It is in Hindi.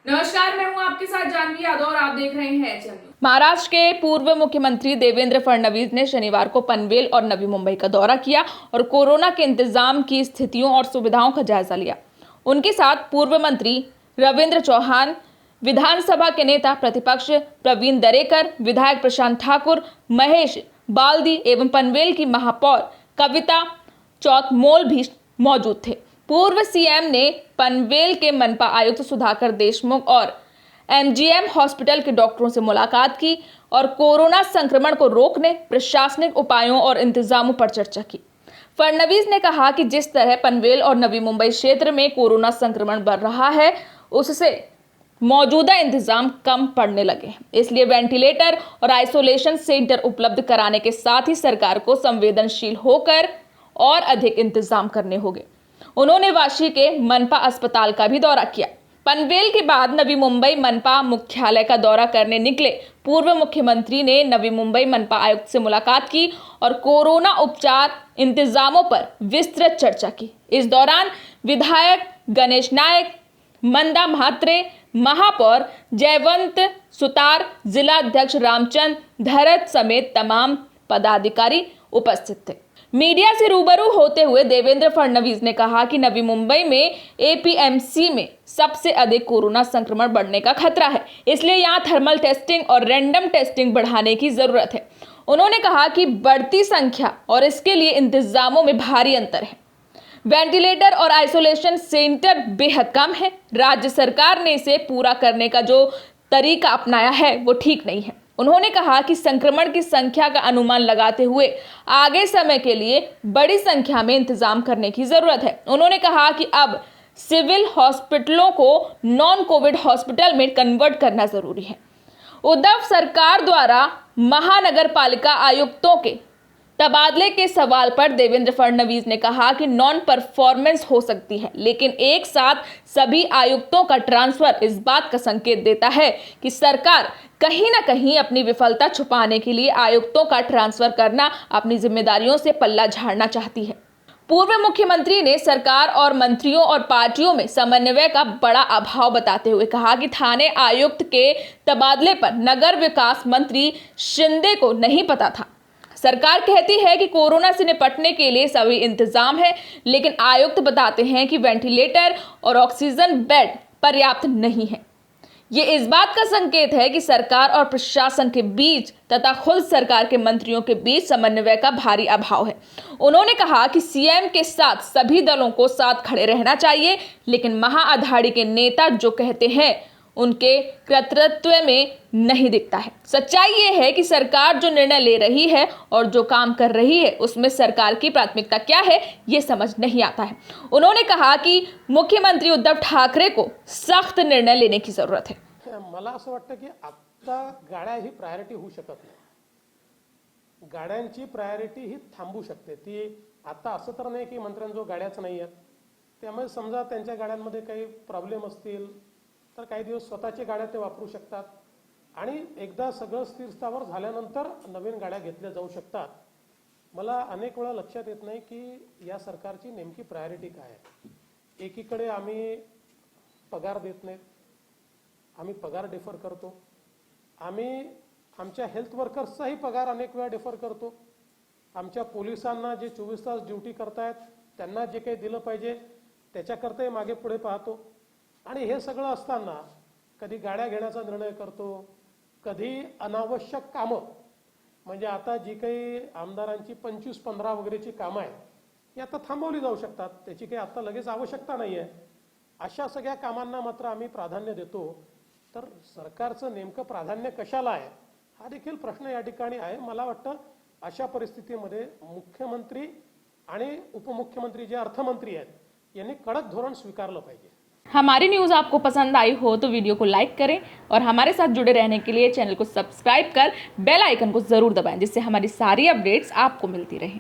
नमस्कार, मैं हूं आपके साथ जानवी यादव और आप देख रहे हैं एचएम न्यूज। महाराष्ट्र के पूर्व मुख्यमंत्री देवेंद्र फडणवीस ने शनिवार को पनवेल और नवी मुंबई का दौरा किया और कोरोना के इंतजाम की स्थितियों और सुविधाओं का जायजा लिया। उनके साथ पूर्व मंत्री रविंद्र चौहान, विधानसभा के नेता प्रतिपक्ष प्रवीण दरेकर, विधायक प्रशांत ठाकुर, महेश बाल्दी एवं पनवेल की महापौर कविता चौतमोल भी मौजूद थे। पूर्व सीएम ने पनवेल के मनपा आयुक्त सुधाकर देशमुख और एमजीएम हॉस्पिटल के डॉक्टरों से मुलाकात की और कोरोना संक्रमण को रोकने प्रशासनिक उपायों और इंतजामों पर चर्चा की। फडणवीस ने कहा कि जिस तरह पनवेल और नवी मुंबई क्षेत्र में कोरोना संक्रमण बढ़ रहा है, उससे मौजूदा इंतजाम कम पड़ने लगे हैं, इसलिए वेंटिलेटर और आइसोलेशन सेंटर उपलब्ध कराने के साथ ही सरकार को संवेदनशील होकर और अधिक इंतजाम करने होंगे। उन्होंने वाशी के मनपा अस्पताल का भी दौरा किया। पनवेल के बाद नवी मुंबई मनपा मुख्यालय का दौरा करने निकले पूर्व मुख्यमंत्री ने नवी मुंबई मनपा आयुक्त से मुलाकात की और कोरोना उपचार इंतजामों पर विस्तृत चर्चा की। इस दौरान विधायक गणेश नायक, मंदा म्हात्रे, महापौर जयवंत सुतार, जिला अध्यक्ष रामचंद्र धरत समेत तमाम पदाधिकारी उपस्थित थे। मीडिया से रूबरू होते हुए देवेंद्र फडणवीस ने कहा कि नवी मुंबई में एपीएमसी में सबसे अधिक कोरोना संक्रमण बढ़ने का खतरा है, इसलिए यहां थर्मल टेस्टिंग और रैंडम टेस्टिंग बढ़ाने की जरूरत है। उन्होंने कहा कि बढ़ती संख्या और इसके लिए इंतजामों में भारी अंतर है। वेंटिलेटर और आइसोलेशन सेंटर बेहद कम है। राज्य सरकार ने इसे पूरा करने का जो तरीका अपनाया है वो ठीक नहीं है। उन्होंने कहा कि संक्रमण की संख्या का अनुमान लगाते हुए आगे समय के लिए बड़ी संख्या में इंतजाम करने की जरूरत है। उन्होंने कहा कि अब सिविल हॉस्पिटलों को नॉन कोविड हॉस्पिटल में कन्वर्ट करना जरूरी है। उद्धव सरकार द्वारा महानगर पालिका आयुक्तों के तबादले के सवाल पर देवेंद्र फडणवीस ने कहा कि नॉन परफॉर्मेंस हो सकती है, लेकिन एक साथ सभी आयुक्तों का ट्रांसफर इस बात का संकेत देता है कि सरकार कहीं ना कहीं अपनी विफलता छुपाने के लिए आयुक्तों का ट्रांसफर करना, अपनी जिम्मेदारियों से पल्ला झाड़ना चाहती है। पूर्व मुख्यमंत्री ने सरकार और मंत्रियों और पार्टियों में समन्वय का बड़ा अभाव बताते हुए कहा कि थाने आयुक्त के तबादले पर नगर विकास मंत्री शिंदे को नहीं पता था। सरकार कहती है कि कोरोना से निपटने के लिए सभी इंतजाम है, लेकिन आयुक्त बताते हैं कि वेंटिलेटर और ऑक्सीजन बेड पर्याप्त नहीं है। ये इस बात का संकेत है कि सरकार और प्रशासन के बीच तथा खुद सरकार के मंत्रियों के बीच समन्वय का भारी अभाव है। उन्होंने कहा कि सीएम के साथ सभी दलों को साथ खड़े रहना चाहिए, लेकिन महाअघाड़ी के नेता जो कहते हैं उनके कर्तृत्व में नहीं दिखता है। सच्चाई ये है कि सरकार जो निर्णय ले रही है और जो काम कर रही है उसमें सरकार की प्राथमिकता क्या है ये समझ नहीं आता है। उन्होंने कहा कि मुख्यमंत्री उद्धव ठाकरे को सख्त निर्णय लेने की जरूरत है। मला असं वाटतं की आता गाड्या ही प्रायोरिटी होऊ शकत नाही। गाड्यांची प्रायोरिटी ही थांबू शकते। ती आता असं तर नाही की मंत्र्यांजवळ गाड्याच नाही आहेत, त्यामुळे समजा त्यांच्या गाड्यांमध्ये काही प्रॉब्लेम असतील तर काही दिवस स्वतःची गाड्या ते वापरू शकतात आणि एकदा सगळं स्थिरस्थावर झाल्यानंतर नवीन गाड्या घेतल्या जाऊ शकतात। मला अनेक वेळा लक्षात येत नाही की या सरकारची नेमकी प्रायोरिटी काय आहे। एकीकडे आम्ही पगार देत नाहीत, आम्ही पगार डिफर करतो, आम्ही आमच्या हेल्थ वर्कर्सचाही पगार अनेक वेळा डिफर करतो, आमच्या पोलिसांना जे 24 तास ड्युटी करतायत त्यांना जे काही दिलं पाहिजे त्याच्याकरताही मागे पुढे पाहतो आणि हे सगळं असताना कधी गाड्या घेण्याचा निर्णय करतो, कधी अनावश्यक कामं म्हणजे आता जी काही आमदारांची 25-15 वगैरेची कामं आहेत ही आता थांबवली जाऊ शकतात, त्याची काही आता लगेच आवश्यकता नाही आहे। अशा सगळ्या कामांना मात्र आम्ही प्राधान्य देतो। तर सरकारचं नेमकं प्राधान्य कशाला आहे हा देखील प्रश्न या ठिकाणी आहे। मला वाटतं अशा परिस्थितीमध्ये मुख्यमंत्री आणि उपमुख्यमंत्री जे अर्थमंत्री आहेत यांनी कडक धोरण स्वीकारलं पाहिजे। हमारी न्यूज़ आपको पसंद आई हो तो वीडियो को लाइक करें और हमारे साथ जुड़े रहने के लिए चैनल को सब्सक्राइब कर बेल आइकन को ज़रूर दबाएं, जिससे हमारी सारी अपडेट्स आपको मिलती रहें।